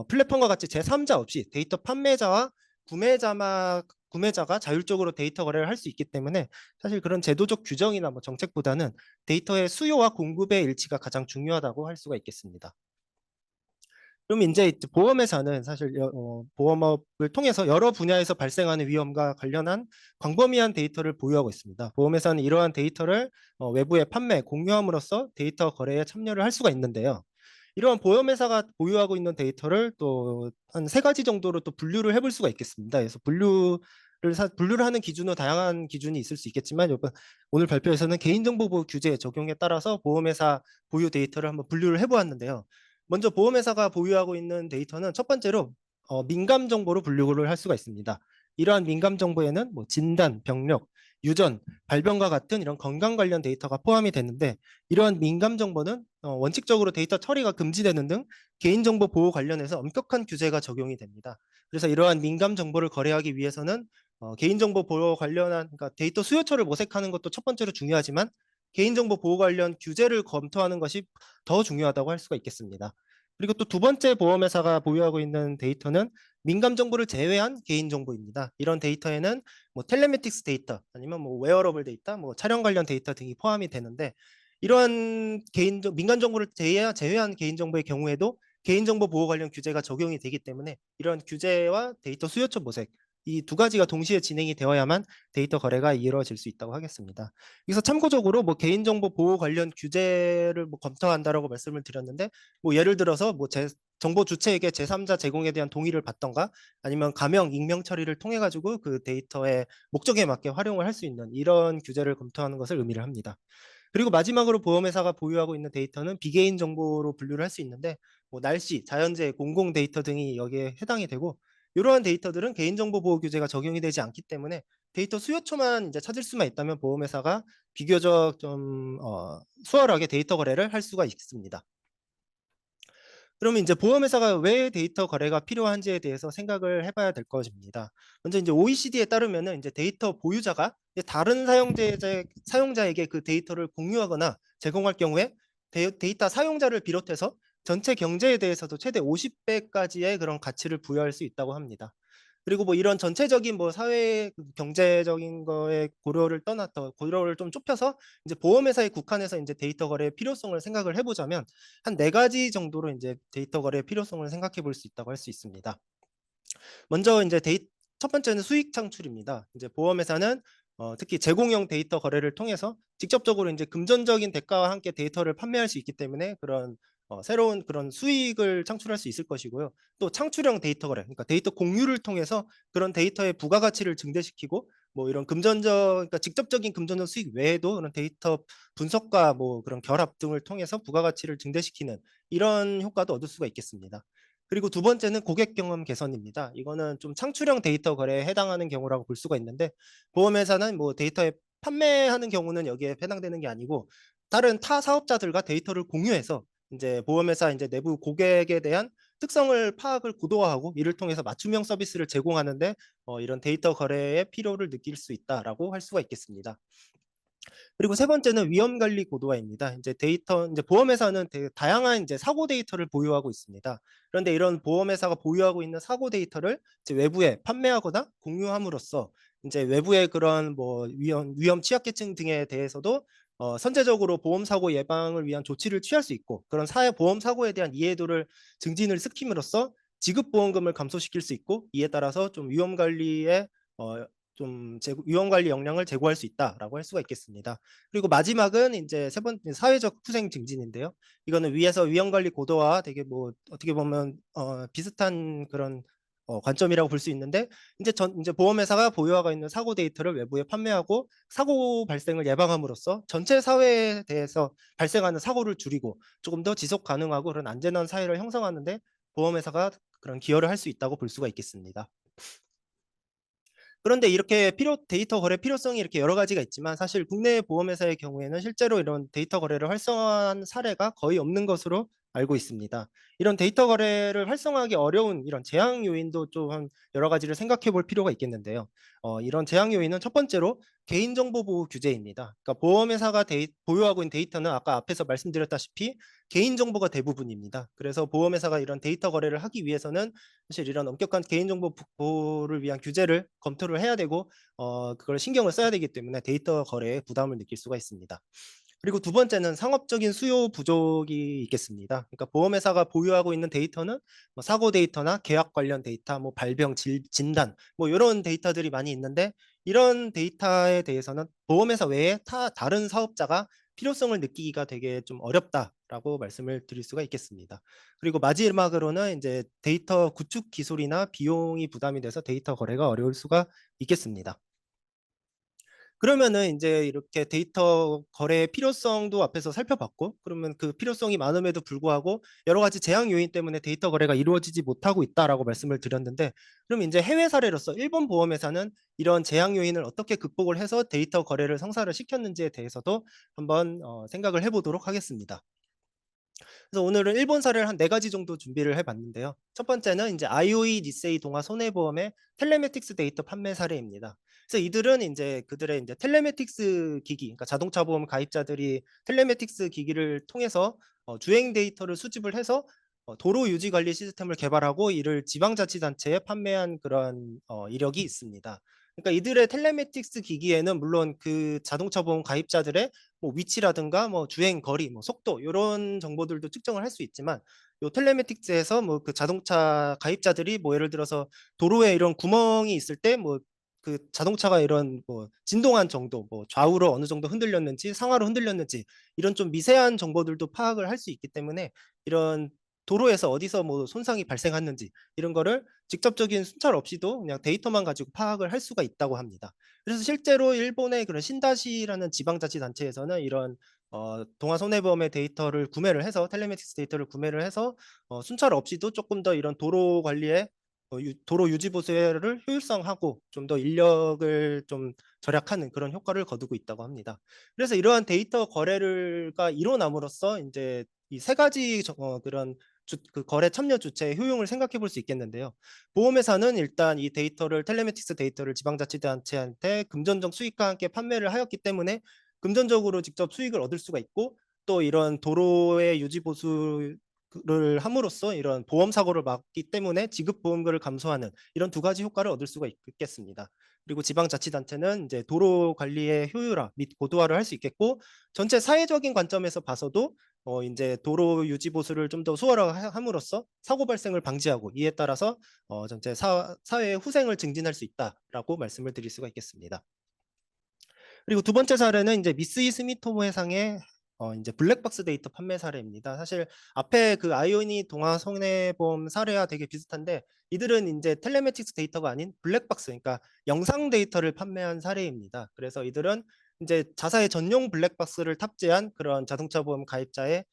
플랫폼과 같이 제3자 없이 데이터 판매자와 구매자가 자율적으로 데이터 거래를 할 수 있기 때문에 사실 그런 제도적 규정이나 뭐 정책보다는 데이터의 수요와 공급의 일치가 가장 중요하다고 할 수가 있겠습니다. 그럼 이제 보험회사는 사실 보험업을 통해서 여러 분야에서 발생하는 위험과 관련한 광범위한 데이터를 보유하고 있습니다. 보험회사는 이러한 데이터를 외부에 판매, 공유함으로써 데이터 거래에 참여를 할 수가 있는데요. 이러한 보험회사가 보유하고 있는 데이터를 또 한 세 가지 정도로 또 분류를 해볼 수가 있겠습니다. 그래서 분류를 하는 기준은 다양한 기준이 있을 수 있겠지만 오늘 발표에서는 개인정보보호 규제 적용에 따라서 보험회사 보유 데이터를 한번 분류를 해보았는데요. 먼저 보험회사가 보유하고 있는 데이터는 첫 번째로 민감 정보로 분류를 할 수가 있습니다. 이러한 민감 정보에는 뭐 진단, 병력, 유전, 발병과 같은 이런 건강 관련 데이터가 포함이 되는데, 이러한 민감 정보는 원칙적으로 데이터 처리가 금지되는 등 개인정보 보호 관련해서 엄격한 규제가 적용이 됩니다. 그래서 이러한 민감 정보를 거래하기 위해서는 개인정보 보호 관련한, 그러니까 데이터 수요처를 모색하는 것도 첫 번째로 중요하지만 개인정보 보호 관련 규제를 검토하는 것이 더 중요하다고 할 수가 있겠습니다. 그리고 또 두 번째 보험회사가 보유하고 있는 데이터는 민감 정보를 제외한 개인정보입니다. 이런 데이터에는 뭐 텔레메틱스 데이터, 아니면 뭐 웨어러블 데이터, 뭐 촬영 관련 데이터 등이 포함이 되는데, 이러한 민간 정보를 제외한 개인정보의 경우에도 개인정보 보호 관련 규제가 적용이 되기 때문에 이런 규제와 데이터 수요처 모색, 이 두 가지가 동시에 진행이 되어야만 데이터 거래가 이루어질 수 있다고 하겠습니다. 그래서 참고적으로 뭐 개인정보 보호 관련 규제를 뭐 검토한다라고 말씀을 드렸는데, 뭐 예를 들어서 뭐 정보 주체에게 제3자 제공에 대한 동의를 받던가, 아니면 가명, 익명 처리를 통해 가지고 그 데이터의 목적에 맞게 활용을 할 수 있는 이런 규제를 검토하는 것을 의미를 합니다. 그리고 마지막으로 보험회사가 보유하고 있는 데이터는 비개인 정보로 분류를 할 수 있는데, 뭐 날씨, 자연재해, 공공 데이터 등이 여기에 해당이 되고, 이러한 데이터들은 개인정보 보호 규제가 적용이 되지 않기 때문에 데이터 수요처만 이제 찾을 수만 있다면 보험회사가 비교적 좀 수월하게 데이터 거래를 할 수가 있습니다. 그러면 이제 보험회사가 왜 데이터 거래가 필요한지에 대해서 생각을 해봐야 될 것입니다. 먼저 이제 OECD에 따르면은 이제 데이터 보유자가 이제 다른 사용자에게 그 데이터를 공유하거나 제공할 경우에 데이터 사용자를 비롯해서 전체 경제에 대해서도 최대 50배까지의 그런 가치를 부여할 수 있다고 합니다. 그리고 뭐 이런 전체적인 뭐 사회 경제적인 거에 고려를 좀 좁혀서 이제 보험회사에 국한해서 이제 데이터 거래의 필요성을 생각을 해보자면 한 네 가지 정도로 이제 데이터 거래의 필요성을 생각해 볼 수 있다고 할 수 있습니다. 먼저 이제 첫 번째는 수익 창출입니다. 이제 보험회사는 특히 제공형 데이터 거래를 통해서 직접적으로 이제 금전적인 대가와 함께 데이터를 판매할 수 있기 때문에 그런 새로운 그런 수익을 창출할 수 있을 것이고요. 또 창출형 데이터 거래, 그러니까 데이터 공유를 통해서 그런 데이터의 부가가치를 증대시키고, 뭐 이런 그러니까 직접적인 금전적 수익 외에도 그런 데이터 분석과 뭐 그런 결합 등을 통해서 부가가치를 증대시키는 이런 효과도 얻을 수가 있겠습니다. 그리고 두 번째는 고객 경험 개선입니다. 이거는 좀 창출형 데이터 거래에 해당하는 경우라고 볼 수가 있는데, 보험회사는 뭐 데이터에 판매하는 경우는 여기에 해당되는 게 아니고 다른 타 사업자들과 데이터를 공유해서 이제 보험회사 이제 내부 고객에 대한 특성을 파악을 고도화하고 이를 통해서 맞춤형 서비스를 제공하는데 이런 데이터 거래의 필요를 느낄 수 있다라고 할 수가 있겠습니다. 그리고 세 번째는 위험 관리 고도화입니다. 이제 보험회사는 되게 다양한 이제 사고 데이터를 보유하고 있습니다. 그런데 이런 보험회사가 보유하고 있는 사고 데이터를 이제 외부에 판매하거나 공유함으로써 이제 외부의 그런 뭐 위험 취약계층 등에 대해서도 선제적으로 보험 사고 예방을 위한 조치를 취할 수 있고, 그런 보험 사고에 대한 이해도를 증진을 시킴으로써 지급 보험금을 감소시킬 수 있고, 이에 따라서 좀 위험 관리 역량을 제고할 수 있다라고 할 수가 있겠습니다. 그리고 마지막은 이제 세 번째 사회적 후생 증진인데요. 이거는 위에서 위험 관리 고도와 되게 뭐 어떻게 보면 비슷한 그런 관점이라고 볼 수 있는데, 이제 보험회사가 보유하고 있는 사고 데이터를 외부에 판매하고 사고 발생을 예방함으로써 전체 사회에 대해서 발생하는 사고를 줄이고 조금 더 지속 가능하고 그런 안전한 사회를 형성하는데 보험회사가 그런 기여를 할 수 있다고 볼 수가 있겠습니다. 그런데 이렇게 데이터 거래 필요성이 이렇게 여러 가지가 있지만, 사실 국내 보험회사의 경우에는 실제로 이런 데이터 거래를 활성화한 사례가 거의 없는 것으로 알고 있습니다. 이런 데이터 거래를 활성화하기 어려운 이런 제약 요인도 좀 여러 가지를 생각해 볼 필요가 있겠는데요. 이런 제약 요인은 첫 번째로 개인정보 보호 규제입니다. 그러니까 보험회사가 보유하고 있는 데이터는 아까 앞에서 말씀드렸다시피 개인정보가 대부분입니다. 그래서 보험회사가 이런 데이터 거래를 하기 위해서는 사실 이런 엄격한 개인정보 보호를 위한 규제를 검토를 해야 되고 그걸 신경을 써야 되기 때문에 데이터 거래에 부담을 느낄 수가 있습니다. 그리고 두 번째는 상업적인 수요 부족이 있겠습니다. 그러니까 보험회사가 보유하고 있는 데이터는 뭐 사고 데이터나 계약 관련 데이터, 뭐 발병 진단, 뭐 이런 데이터들이 많이 있는데, 이런 데이터에 대해서는 보험회사 외에 다른 사업자가 필요성을 느끼기가 되게 좀 어렵다라고 말씀을 드릴 수가 있겠습니다. 그리고 마지막으로는 이제 데이터 구축 기술이나 비용이 부담이 돼서 데이터 거래가 어려울 수가 있겠습니다. 그러면은 인제 이렇게 데이터 거래의 필요성도 앞에서 살펴봤고, 그러면 그 필요성이 많음에도 불구하고 여러 가지 제약 요인 때문에 데이터 거래가 이루어지지 못하고 있다라고 말씀을 드렸는데, 그럼 인제 해외 사례로서 일본 보험회사는 이런 제약 요인을 어떻게 극복을 해서 데이터 거래를 성사를 시켰는지에 대해서도 한번 생각을 해 보도록 하겠습니다. 그래서 오늘은 일본 사례를 한 4 가지 정도 준비를 해 봤는데요. 첫 번째는 인제 아이오이 니세이 동아 손해보험의 텔레매틱스 데이터 판매 사례입니다. 그래서 이들은 인제 그들의 인제 텔레매틱스 기기, 그러니까 자동차 보험 가입자들이 텔레매틱스 기기를 통해서 주행 데이터를 수집을 해서 도로 유지 관리 시스템을 개발하고 이를 지방자치단체에 판매한 그런 이력이 있습니다. 그러니까 이들의 텔레매틱스 기기에는 물론 그 자동차 보험 가입자들의 뭐 위치라든가 뭐 주행 거리, 뭐 속도 요런 정보들도 측정을 할 수 있지만, 요 텔레매틱스에서 뭐 그 자동차 가입자들이 뭐 예를 들어서 도로에 이런 구멍이 있을 때 뭐 그 자동차가 이런 뭐 진동한 정도, 뭐 좌우로 어느 정도 흔들렸는지 상하로 흔들렸는지 이런 좀 미세한 정보들도 파악을 할 수 있기 때문에, 이런 도로에서 어디서 뭐 손상이 발생했는지 이런 거를 직접적인 순찰 없이도 그냥 데이터만 가지고 파악을 할 수가 있다고 합니다. 그래서 실제로 일본의 그런 신다시라는 지방자치단체에서는 이런 동아손해보험의 데이터를 구매를 해서 텔레매틱스 데이터를 구매를 해서 순찰 없이도 쪼끔 더 이런 도로 관리에 도로 유지 보수를 효율성하고 좀 더 인력을 좀 절약하는 그런 효과를 거두고 있다고 합니다. 그래서 이러한 데이터 거래가 일어남으로써 인제 이 3 가지 그런 그 거래 참여 주체의 효용을 생각해 볼 수 있겠는데요. 보험회사는 일단 이 데이터를 텔레매틱스 데이터를 지방자치단체한테 금전적 수익과 함께 판매를 하였기 때문에 금전적으로 직접 수익을 얻을 수가 있고, 또 이런 도로의 유지 보수를 함으로써 이런 보험 사고를 막기 때문에 지급 보험료를 감소하는 이런 2 가지 효과를 얻을 수가 있겠습니다. 그리고 지방자치단체는 인제 도로 관리의 효율화 및 고도화를 할 수 있겠고, 전체 사회적인 관점에서 봐서도 인제 도로 유지 보수를 좀 더 수월화 함으로써 사고 발생을 방지하고, 이에 따라서 전체 사회의 후생을 증진할 수 있다라고 말씀을 드릴 수가 있겠습니다. 그리고 두 번째 사례는 인제 미쓰이 스미토모 해상의 인제 블랙박스 데이터 판매 사례입니다. 사실 앞에 그 아이오니 동아 손해보험 사례와 되게 비슷한데, 이들은 인제 텔레매틱스 데이터가 아닌 블랙박스, 그러니까 영상 데이터를 판매한 사례입니다. 그래서 이들은 인제 자사의 전용 블랙박스를 탑재한 그런 자동차 보험 가입자의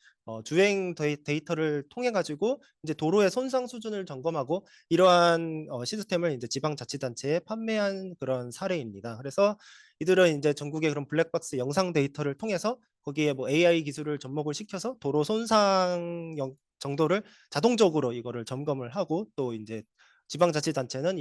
주행 데이터를 통해 가지고 인제 도로의 손상 수준을 점검하고 이러한 시스템을 인제 지방자치단체에 판매한 그런 사례입니다. 그래서 이들은 인제 전국의 그런 블랙박스 영상 데이터를 통해서 거기에 뭐 AI 기술을 접목을 시켜서 도로 손상 정도를 자동적으로 이거를 점검을 하고, 또 인제 지방자치단체는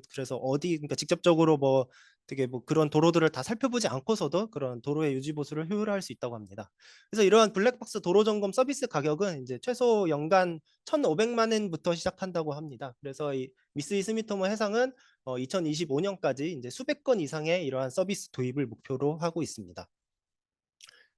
그래서 그러니까 직접적으로 뭐 되게 뭐 그런 도로들을 다 살펴보지 않고서도 그런 도로의 유지 보수를 효율화할 수 있다고 합니다. 그래서 이러한 블랙박스 도로 점검 서비스 가격은 인제 최소 연간 1,500만 엔부터 시작한다고 합니다. 그래서 이 미쓰이 스미토모 해상은 2025 년까지 인제 수백 건 이상의 이러한 서비스 도입을 목표로 하고 있습니다.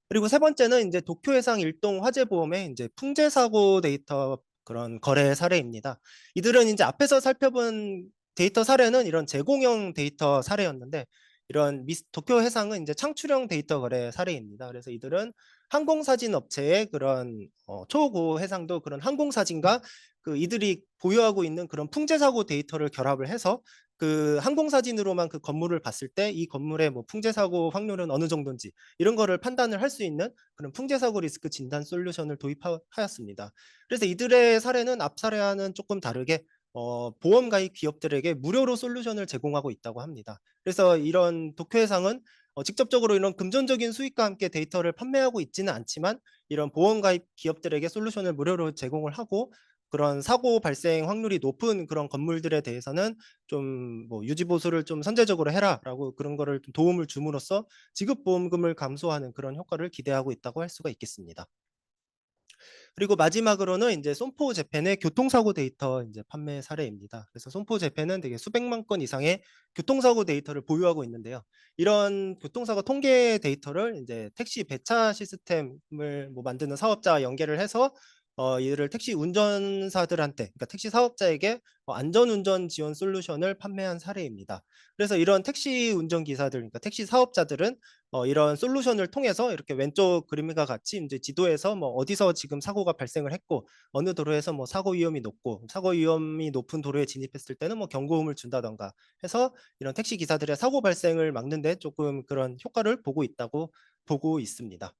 그리고 세 번째는 인제 도쿄해상 일동 화재보험의 인제 풍재 사고 데이터 그런 거래 사례입니다. 이들은 인제 앞에서 살펴본 데이터 사례는 이런 제공형 데이터 사례였는데, 이런 도쿄해상은 인제 창출형 데이터 거래 사례입니다. 그래서 이들은 항공사진 업체의 그런 초고해상도 그런 항공사진과 그 이들이 보유하고 있는 그런 풍재 사고 데이터를 결합을 해서 그 항공사진으로만 그 건물을 봤을 때 이 건물의 뭐 풍재 사고 확률은 어느 정도인지 이런 거를 판단을 할 수 있는 그런 풍재 사고 리스크 진단 솔루션을 하였습니다. 그래서 이들의 사례는 앞 사례와는 조금 다르게 보험 가입 기업들에게 무료로 솔루션을 제공하고 있다고 합니다. 그래서 이런 도쿄해상은 직접적으로 이런 금전적인 수익과 함께 데이터를 판매하고 있지는 않지만, 이런 보험 가입 기업들에게 솔루션을 무료로 제공을 하고, 그런 사고 발생 확률이 높은 그런 건물들에 대해서는 좀 뭐 "유지 보수를 좀 선제적으로 해라."라고 그런 거를 좀 도움을 줌으로써 지급 보험금을 감소하는 그런 효과를 기대하고 있다고 할 수가 있겠습니다. 그리고 마지막으로는 인제 손포 재팬의 교통사고 데이터 인제 판매 사례입니다. 그래서 손포 재팬은 되게 수백만 건 이상의 교통사고 데이터를 보유하고 있는데요. 이런 교통사고 통계 데이터를 인제 택시 배차 시스템을 뭐 만드는 사업자와 연계를 해서 이를 택시 운전사들한테, 그러니까 택시 사업자에게 안전운전 지원 솔루션을 판매한 사례입니다. 그래서 이런 택시 운전기사들, 그러니까 택시 사업자들은 이런 솔루션을 통해서 이렇게 왼쪽 그림과 같이 이제 지도에서 뭐 어디서 지금 사고가 발생을 했고 어느 도로에서 뭐 사고 위험이 높고 사고 위험이 높은 도로에 진입했을 때는 뭐 경고음을 준다든가 해서 이런 택시 기사들의 사고 발생을 막는 데 조금 그런 효과를 보고 있다고 보고 있습니다.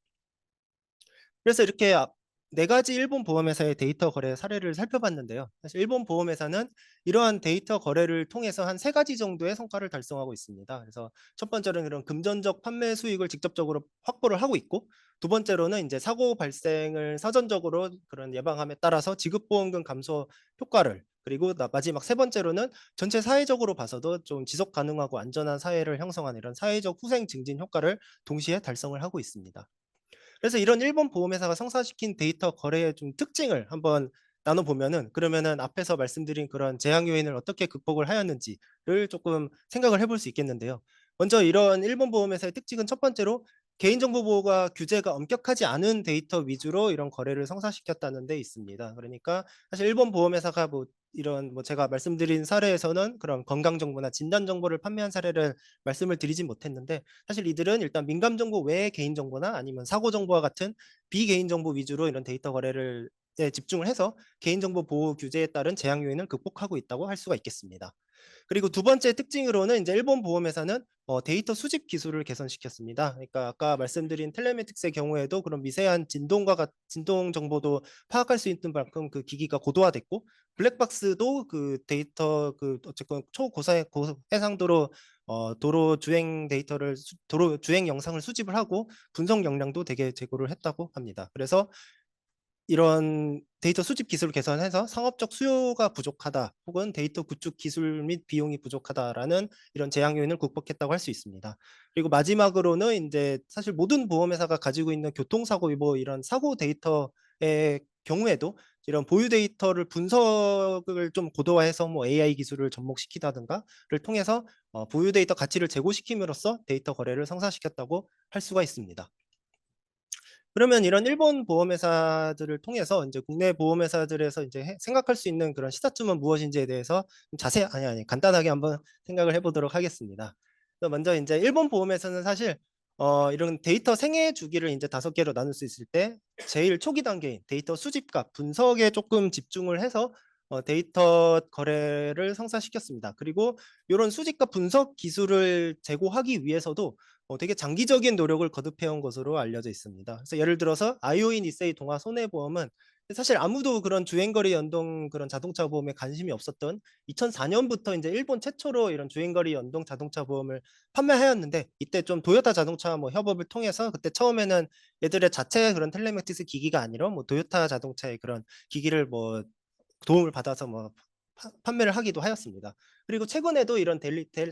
그래서 이렇게 네 가지 일본 보험회사의 데이터 거래 사례를 살펴봤는데요. 사실 일본 보험회사는 이러한 데이터 거래를 통해서 한 세 가지 정도의 성과를 달성하고 있습니다. 그래서 첫 번째로는 이런 금전적 판매 수익을 직접적으로 확보를 하고 있고, 두 번째로는 이제 사고 발생을 사전적으로 그런 예방함에 따라서 지급보험금 감소 효과를, 그리고 마지막 세 번째로는 전체 사회적으로 봐서도 좀 지속 가능하고 안전한 사회를 형성하는 이런 사회적 후생 증진 효과를 동시에 달성을 하고 있습니다. 그래서 이런 일본 보험회사가 성사시킨 데이터 거래의 좀 특징을 한번 나눠 보면은, 그러면은 앞에서 말씀드린 그런 재앙 요인을 어떻게 극복을 하였는지를 조금 생각을 해볼 수 있겠는데요. 먼저 이런 일본 보험회사의 특징은 첫 번째로 개인정보 보호가 규제가 엄격하지 않은 데이터 위주로 이런 거래를 성사시켰다는 데 있습니다. 그러니까 사실 일본 보험회사가 뭐 이런 뭐 제가 말씀드린 사례에서는 그런 건강 정보나 진단 정보를 판매한 사례를 말씀을 드리진 못했는데, 사실 이들은 일단 민감 정보 외의 개인 정보나 아니면 사고 정보와 같은 비개인 정보 위주로 이런 데이터 거래를 집중을 해서 개인정보 보호 규제에 따른 재앙 요인을 극복하고 있다고 할 수가 있겠습니다. 그리고 두 번째 특징으로는 이제 일본 보험회사는 데이터 수집 기술을 개선시켰습니다. 그러니까 아까 말씀드린 텔레메틱스의 경우에도 그런 미세한 진동 정보도 파악할 수 있는 만큼 그 기기가 고도화됐고, 블랙박스도 그 데이터 그 어쨌건 고해상도로 도로 주행 데이터를 도로 주행 영상을 수집을 하고 분석 역량도 되게 제고를 했다고 합니다. 그래서 이런 데이터 수집 기술을 개선해서 상업적 수요가 부족하다, 혹은 데이터 구축 기술 및 비용이 부족하다라는 이런 제약 요인을 극복했다고 할 수 있습니다. 그리고 마지막으로는 인제 사실 모든 보험회사가 가지고 있는 교통사고 위보 이런 사고 데이터의 경우에도 이런 보유 데이터를 분석을 좀 고도화해서 뭐 AI 기술을 접목시키다든가를 통해서 보유 데이터 가치를 제고시킴으로써 데이터 거래를 성사시켰다고 할 수가 있습니다. 그러면 이런 일본 보험회사들을 통해서 인제 국내 보험회사들에서 인제 생각할 수 있는 그런 시사점은 무엇인지에 대해서 좀 간단하게 한번 생각을 해 보도록 하겠습니다. 그래서 먼저 인제 일본 보험에서는 사실 이런 데이터 생애 주기를 인제 5개로 나눌 수 있을 때, 제일 초기 단계인 데이터 수집과 분석에 쪼끔 집중을 해서 데이터 거래를 성사시켰습니다. 그리고 요런 수집과 분석 기술을 제고하기 위해서도 되게 장기적인 노력을 거듭해 온 것으로 알려져 있습니다. 그래서 예를 들어서 아이오이 니세이 동아 손해보험은 사실 아무도 그런 주행거리 연동 그런 자동차 보험에 관심이 없었던 2004년부터 인제 일본 최초로 이런 주행거리 연동 자동차 보험을 판매하였는데, 이때 좀 도요타 자동차와 뭐 협업을 통해서 그때 처음에는 얘들의 자체 그런 텔레매틱스 기기가 아니라 뭐 도요타 자동차의 그런 기기를 뭐 도움을 받아서 뭐 판매를 하기도 하였습니다. 그리고 최근에도 이런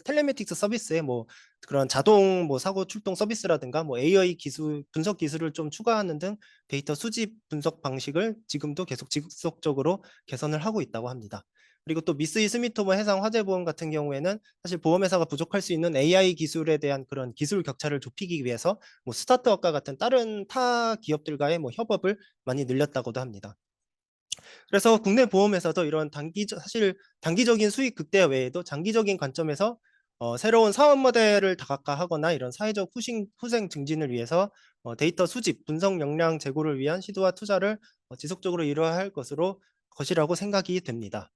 텔레매틱스 서비스에 뭐 그런 자동 뭐 사고 출동 서비스라든가 뭐 AI 기술 분석 기술을 좀 추가하는 등 데이터 수집 분석 방식을 지금도 계속 지속적으로 개선을 하고 있다고 합니다. 그리고 또 미쓰이 스미토모 해상 화재보험 같은 경우에는 사실 보험회사가 부족할 수 있는 AI 기술에 대한 그런 기술 격차를 좁히기 위해서 뭐 스타트업과 같은 다른 타 기업들과의 뭐 협업을 많이 늘렸다고도 합니다. 그래서 국내 보험에서도 이런 단기적인 수익 극대화 외에도 장기적인 관점에서 새로운 사업 모델을 다각화하거나 이런 사회적 후생 증진을 위해서 데이터 수집, 분석 역량 제고를 위한 시도와 투자를 지속적으로 이뤄야 할 것이라고 생각이 됩니다.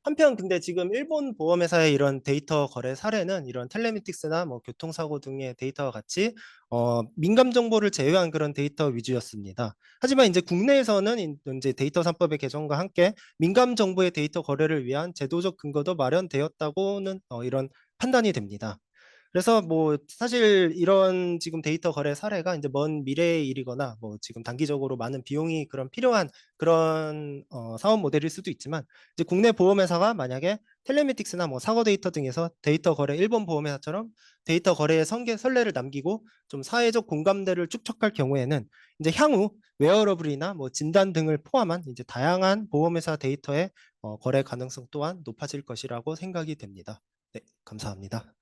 한편 근데 지금 일본 보험회사의 이런 데이터 거래 사례는 이런 텔레미틱스나 뭐 교통사고 등의 데이터와 같이 민감 정보를 제외한 그런 데이터 위주였습니다. 하지만 인제 국내에서는 인제 데이터 3법의 개정과 함께 민감 정보의 데이터 거래를 위한 제도적 근거도 마련되었다고는 이런 판단이 됩니다. 그래서 뭐 사실 이런 지금 데이터 거래 사례가 인제 먼 미래의 일이거나 뭐 지금 단기적으로 많은 비용이 그런 필요한 그런 사업 모델일 수도 있지만, 이제 국내 보험회사가 만약에 텔레매틱스나 뭐 사고 데이터 등에서 데이터 거래 일본 보험회사처럼 데이터 거래의 선례를 남기고 좀 사회적 공감대를 축적할 경우에는 인제 향후 웨어러블이나 뭐 진단 등을 포함한 이제 다양한 보험회사 데이터의 거래 가능성 또한 높아질 것이라고 생각이 됩니다. 네, 감사합니다.